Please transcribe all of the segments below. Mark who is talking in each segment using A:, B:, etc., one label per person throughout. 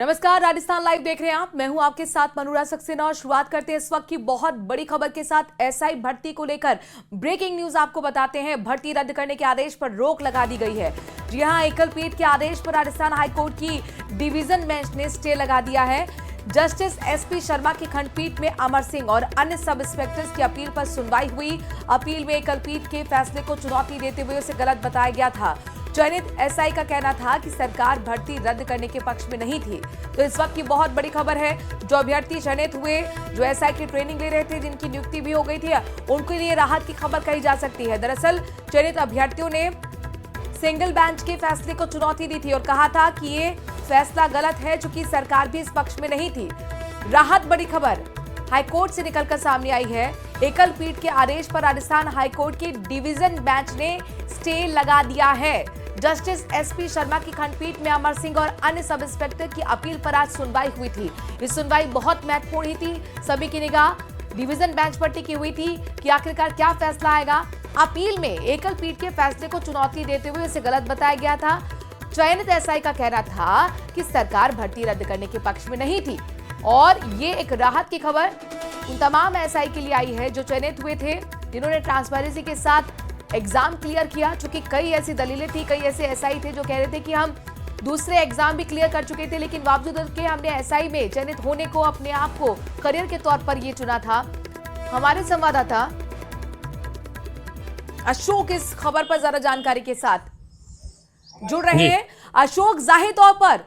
A: नमस्कार, राजस्थान लाइव देख रहे हैं आप। मैं हूं आपके साथ मनोरा सक्सेना और शुरुआत करते हैं इस वक्त की बहुत बड़ी खबर के साथ। एसआई भर्ती को लेकर ब्रेकिंग न्यूज आपको बताते हैं। भर्ती रद्द करने के आदेश पर रोक लगा दी गई है। जी हां, एकल पीठ के आदेश पर राजस्थान हाईकोर्ट की डिवीजन बेंच ने स्टे लगा दिया है। जस्टिस एसपी शर्मा की खंडपीठ में अमर सिंह और अन्य सब इंस्पेक्टर्स की अपील पर सुनवाई हुई। अपील में एकल पीठ के फैसले को चुनौती देते हुए उसे गलत बताया गया था। चयनित एसआई का कहना था कि सरकार भर्ती रद्द करने के पक्ष में नहीं थी। तो इस वक्त की बहुत बड़ी खबर है, जो अभ्यर्थी चयनित हुए, जो एसआई की ट्रेनिंग ले रहे थे, जिनकी नियुक्ति भी हो गई थी, उनके लिए राहत की खबर कही जा सकती है। दरअसल चयनित अभ्यर्थियों ने सिंगल बेंच के फैसले को चुनौती दी थी और कहा था कि ये फैसला गलत है, चूंकि सरकार भी इस पक्ष में नहीं थी। राहत बड़ी खबर हाईकोर्ट से निकलकर सामने आई है। एकल पीठ के आदेश पर राजस्थान हाईकोर्ट की डिवीजन बेंच ने स्टे लगा दिया है। जस्टिस एसपी शर्मा की खंडपीठ में अमर सिंह और अन्य सब इंस्पेक्टर की अपील पर आज सुनवाई हुई थी। ये सुनवाई बहुत महत्वपूर्ण ही थी। सभी की निगाह डिवीजन बेंच पर टिकी हुई थी कि आखिरकार क्या फैसला आएगा। अपील में एकल पीठ के फैसले को चुनौती देते हुए इसे गलत बताया गया था। चयनित एसआई का कहना था कि सरकार भर्ती रद्द करने के पक्ष में नहीं थी और ये एक राहत की खबर उन तमाम एसआई के लिए आई है जो चयनित हुए थे, जिन्होंने ट्रांसपेरेंसी के साथ एग्जाम क्लियर किया। चूंकि कई ऐसी दलीलें थी, कई ऐसे एसआई थे जो कह रहे थे कि हम दूसरे एग्जाम भी क्लियर कर चुके थे, लेकिन बावजूद उसके हमने एसआई में चयनित होने को अपने आप को करियर के तौर पर ये चुना था। हमारे संवाददाता अशोक इस खबर पर ज्यादा जानकारी के साथ जुड़ रहे हैं। अशोक, जाहिर तौर पर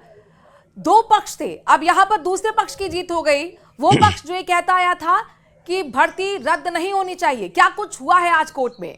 A: दो पक्ष थे, अब यहां पर दूसरे पक्ष की जीत हो गई। वो पक्ष जो ये कहता आया था कि भर्ती रद्द नहीं होनी चाहिए, क्या कुछ हुआ है आज कोर्ट में?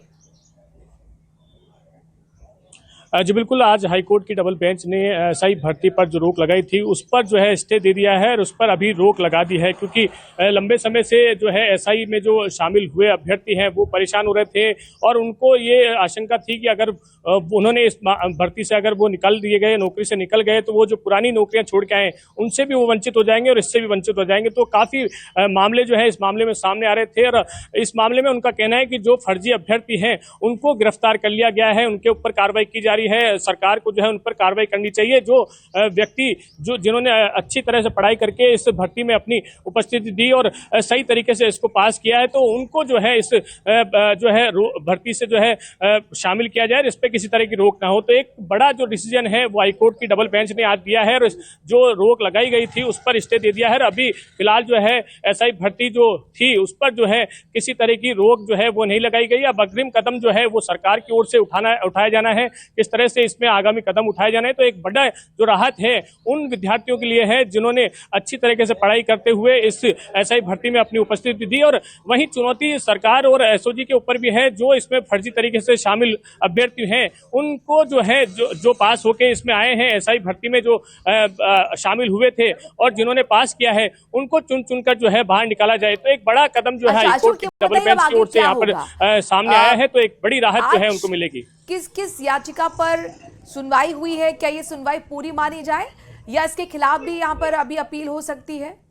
B: जी बिल्कुल, आज हाईकोर्ट की डबल बेंच ने एसआई भर्ती पर जो रोक लगाई थी उस पर जो है स्टे दे दिया है और उस पर अभी रोक लगा दी है, क्योंकि लंबे समय से जो है एसआई में जो शामिल हुए अभ्यर्थी हैं वो परेशान हो रहे थे और उनको ये आशंका थी कि अगर उन्होंने इस भर्ती से अगर वो निकल दिए गए, नौकरी से निकल गए, तो वो जो पुरानी नौकरियां छोड़ के आए उनसे भी वो वंचित हो जाएंगे और इससे भी वंचित हो जाएंगे। तो काफ़ी मामले जो है इस मामले में सामने आ रहे थे और इस मामले में उनका कहना है कि जो फर्जी अभ्यर्थी हैं उनको गिरफ्तार कर लिया गया है, उनके ऊपर कार्रवाई की जा रही है। सरकार को जो है उन पर कार्रवाई करनी चाहिए। जो व्यक्ति जिन्होंने अच्छी तरह से पढ़ाई करके इस भर्ती में अपनी उपस्थिति दी और सही तरीके से इसको पास किया है, तो उनको जो है इस जो है भर्ती से जो है शामिल किया जाए, इस पर किसी तरह की रोक ना हो। तो एक बड़ा जो डिसीजन है वो हाईकोर्ट की डबल बेंच ने आज दिया है और जो रोक लगाई गई थी उस पर स्टे दे दिया है। अभी फिलहाल जो है एसआई भर्ती जो थी उस पर जो है किसी तरह की रोक जो है वो नहीं लगाई गई। अब अग्रिम कदम जो है वो सरकार की ओर से उठाया जाना है, किस तरह से इसमें आगामी कदम उठाए जाना है। तो एक बड़ा जो राहत है उन विद्यार्थियों के लिए है जिन्होंने अच्छी तरीके से पढ़ाई करते हुए इस एसआई भर्ती में अपनी उपस्थिति दी, और वहीं चुनौती सरकार और एसओजी के ऊपर भी है जो इसमें फर्जी तरीके से शामिल अभ्यर्थी हैं उनको जो है जो पास होके इसमें आए हैं, एसआई भर्ती में जो शामिल हुए थे और जिन्होंने पास किया है उनको चुन चुनकर जो है बाहर निकाला जाए। तो एक बड़ा कदम जो है हाईकोर्ट की डबल बेंच की ओर से यहाँ पर सामने आया है, तो एक बड़ी राहत जो है उनको मिलेगी।
A: किस किस याचिका पर सुनवाई हुई है? क्या ये सुनवाई पूरी मानी जाए या इसके खिलाफ भी यहाँ पर अभी अपील हो सकती है?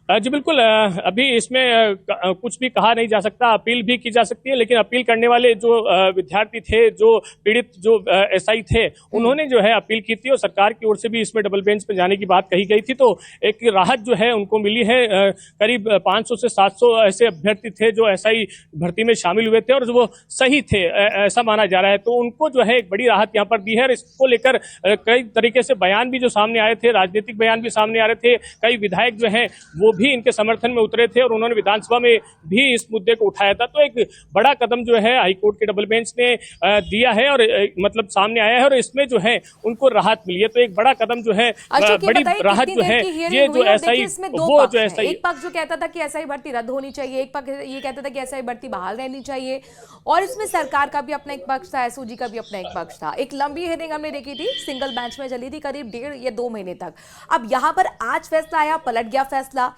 B: जी बिल्कुल, अभी इसमें कुछ भी कहा नहीं जा सकता, अपील भी की जा सकती है, लेकिन अपील करने वाले जो विद्यार्थी थे, जो पीड़ित जो एसआई थे, उन्होंने जो है अपील की थी और सरकार की ओर से भी इसमें डबल बेंच पे जाने की बात कही गई थी। तो एक राहत जो है उनको मिली है। करीब 500 से 700 ऐसे अभ्यर्थी थे जो एसआई भर्ती में शामिल हुए थे और वो सही थे, ऐसा माना जा रहा है। तो उनको जो है एक बड़ी राहत यहाँ पर दी है और इसको लेकर कई तरीके से बयान भी जो सामने आए थे, राजनीतिक बयान भी सामने आ रहे थे। कई विधायक जो है वो भी इनके समर्थन में उतरे थे और उन्होंने विधानसभा में भी इस मुद्दे को उठाया था। तो एक बड़ा कदम जो है हाईकोर्ट के डबल बेंच ने दिया है और मतलब सामने आया है और इसमें जो है उनको राहत मिली है। तो एक बड़ा कदम जो है, बड़ी राहत जो है, ये जो एसआई वो जो एसआई,
A: एक पक्ष जो कहता था कि एसआई भर्ती रद्द होनी चाहिए, एक पक्ष ये कहता था कि एसआई भर्ती बहाल रहनी चाहिए, और इसमें सरकार का भी अपना एक पक्ष था, एसओजी का भी अपना एक पक्ष था। एक लंबी हियरिंग हमने देखी थी, सिंगल बेंच में चली थी करीब 1.5 या 2 महीने तक। अब यहाँ पर आज फैसला आया, पलट गया फैसला।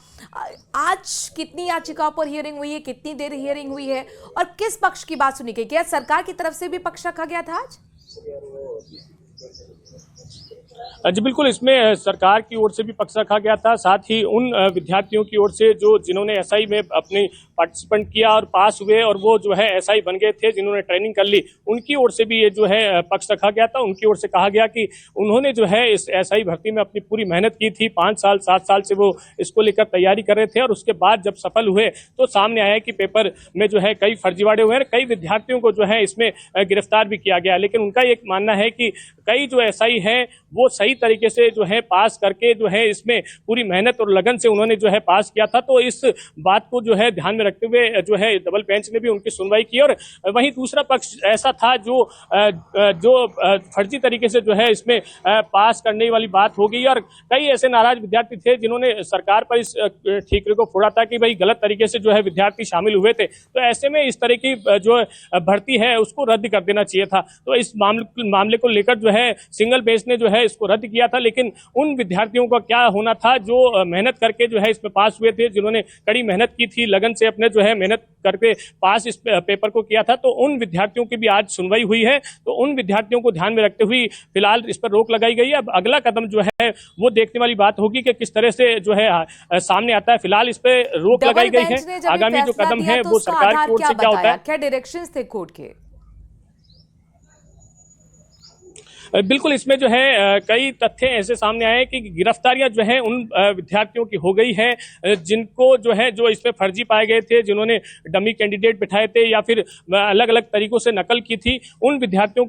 A: आज कितनी याचिकाओं पर हियरिंग हुई है, कितनी देर हियरिंग हुई है और किस पक्ष की बात सुनी गई? क्या सरकार की तरफ से भी पक्ष रखा गया था आज?
B: जी बिल्कुल, इसमें सरकार की ओर से भी पक्ष रखा गया था, साथ ही उन विद्यार्थियों की ओर से जिन्होंने एसआई में अपनी पार्टिसिपेंट किया और पास हुए और वो जो है एसआई बन गए थे, जिन्होंने ट्रेनिंग कर ली, उनकी ओर से भी ये जो है पक्ष रखा गया था। उनकी ओर से कहा गया कि उन्होंने जो है इस एसआई भर्ती में अपनी पूरी मेहनत की थी, 5 साल 7 साल से वो इसको लेकर तैयारी कर रहे थे और उसके बाद जब सफल हुए तो सामने आया कि पेपर में जो है कई फर्जीवाड़े हुए हैं, कई विद्यार्थियों को जो है इसमें गिरफ्तार भी किया गया। लेकिन उनका एक मानना है कि कई जो एसआई हैं वो सही तरीके से जो है पास करके जो है इसमें पूरी मेहनत और लगन से उन्होंने जो है पास किया था। तो इस बात को जो है ध्यान में रखते हुए जो है डबल बेंच ने भी उनकी सुनवाई की और वहीं दूसरा पक्ष ऐसा था जो फर्जी तरीके से जो है इसमें पास करने वाली बात हो गई और कई ऐसे नाराज विद्यार्थी थे जिन्होंने सरकार पर इस ठीकरे को फोड़ा था कि भाई गलत तरीके से जो है विद्यार्थी शामिल हुए थे। तो ऐसे में इस तरह की जो भर्ती है उसको रद्द कर देना चाहिए था। तो इस मामले को लेकर जो है सिंगल बेंच ने जो है इसको रद्द किया था। लेकिन उन विद्यार्थियों का क्या होना था जो मेहनत करके जो है इसमें पास हुए थे, जिन्होंने कड़ी मेहनत की थी, लगन से अपने जो है मेहनत करके पास इस पेपर को किया था। तो उन विद्यार्थियों की भी आज सुनवाई हुई है। तो उन विद्यार्थियों को ध्यान में रखते हुए फिलहाल इस पर रोक लगाई गई है। अब अगला कदम जो है वो देखने वाली बात होगी कि किस तरह से जो है सामने आता है। फिलहाल इस पे रोक लगाई गई है। आगामी जो कदम है वो सरकार की ओर से क्या होता है,
A: क्या डायरेक्शंस थे कोर्ट के?
B: बिल्कुल, इसमें जो है कई तथ्य ऐसे सामने आए कि गिरफ्तारियां जो है उन विद्यार्थियों की हो गई है जिनको जो इसमें फर्जी पाए गए थे, जिन्होंने डमी कैंडिडेट बिठाए थे या फिर अलग अलग तरीकों से नकल की थी। उन विद्यार्थियों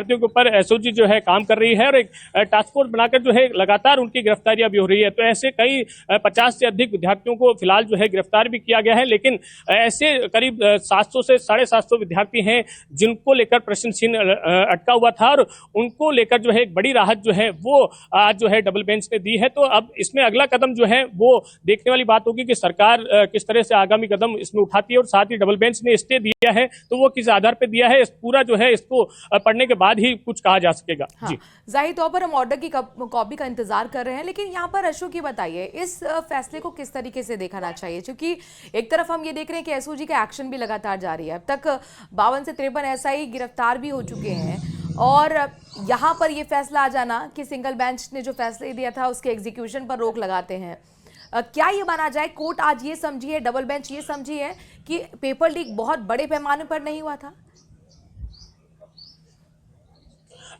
B: के ऊपर एसओजी जो है काम कर रही है और एक टास्क फोर्स बनाकर जो है लगातार उनकी गिरफ्तारियां भी हो रही है। तो ऐसे कई 50 से अधिक विद्यार्थियों को फिलहाल जो है गिरफ्तार भी किया गया है। लेकिन ऐसे करीब 700 से 750 विद्यार्थी हैं जिनको लेकर प्रश्न चिन्ह अटका हुआ था और उनको लेकर जो है एक बड़ी राहत जो है वो आज जो है डबल बेंच ने दी है। तो अब इसमें अगला कदम जो है वो देखने वाली बात होगी कि सरकार किस तरह से आगामी कदम इसमें उठाती है और साथ ही डबल बेंच ने स्टे दिया है तो वो किस आधार पर दिया है, इस पूरा जो है इसको पढ़ने के बाद ही कुछ कहा जा सकेगा।
A: हाँ, जाहिर तौर पर हम ऑर्डर की कॉपी का इंतजार कर रहे हैं। लेकिन यहाँ पर अशोक ये बताइए इस फैसले को किस तरीके से देखना चाहिए, क्योंकि एक तरफ हम ये देख रहे हैं कि एसओजी का एक्शन भी लगातार जारी है। अब तक 52 से 53 एसआई गिरफ्तार भी हो चुके हैं और यहाँ पर ये फैसला आ जाना कि सिंगल बेंच ने जो फैसले दिया था उसके एग्जीक्यूशन पर रोक लगाते हैं। क्या ये माना जाए कोर्ट आज ये समझी है, डबल बेंच ये समझी है कि पेपर लीक बहुत बड़े पैमाने पर नहीं हुआ था?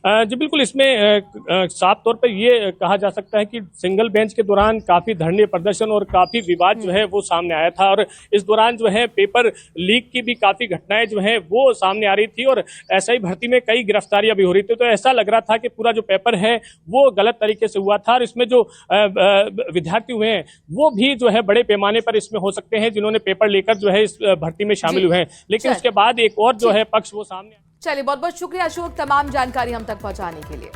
B: जी बिल्कुल, इसमें साफ तौर पर ये कहा जा सकता है कि सिंगल बेंच के दौरान काफी धरने प्रदर्शन और काफी विवाद जो है वो सामने आया था और इस दौरान जो है पेपर लीक की भी काफी घटनाएं जो है वो सामने आ रही थी और एसआई भर्ती में कई गिरफ्तारियां भी हो रही थी। तो ऐसा लग रहा था कि पूरा जो पेपर है वो गलत तरीके से हुआ था और इसमें जो विद्यार्थी हुए हैं वो भी जो है बड़े पैमाने पर इसमें हो सकते हैं जिन्होंने पेपर लेकर जो है इस भर्ती में शामिल हुए हैं। लेकिन उसके बाद एक और जो है पक्ष वो सामने।
A: चलिए, बहुत बहुत शुक्रिया अशोक तमाम जानकारी हम तक पहुंचाने के लिए।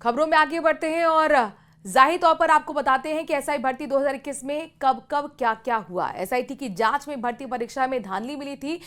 A: खबरों में आगे बढ़ते हैं और जाहिर तौर पर आपको बताते हैं कि एसआई भर्ती 2021 में कब कब क्या क्या हुआ। एसआईटी की जांच में भर्ती परीक्षा में धांधली मिली थी।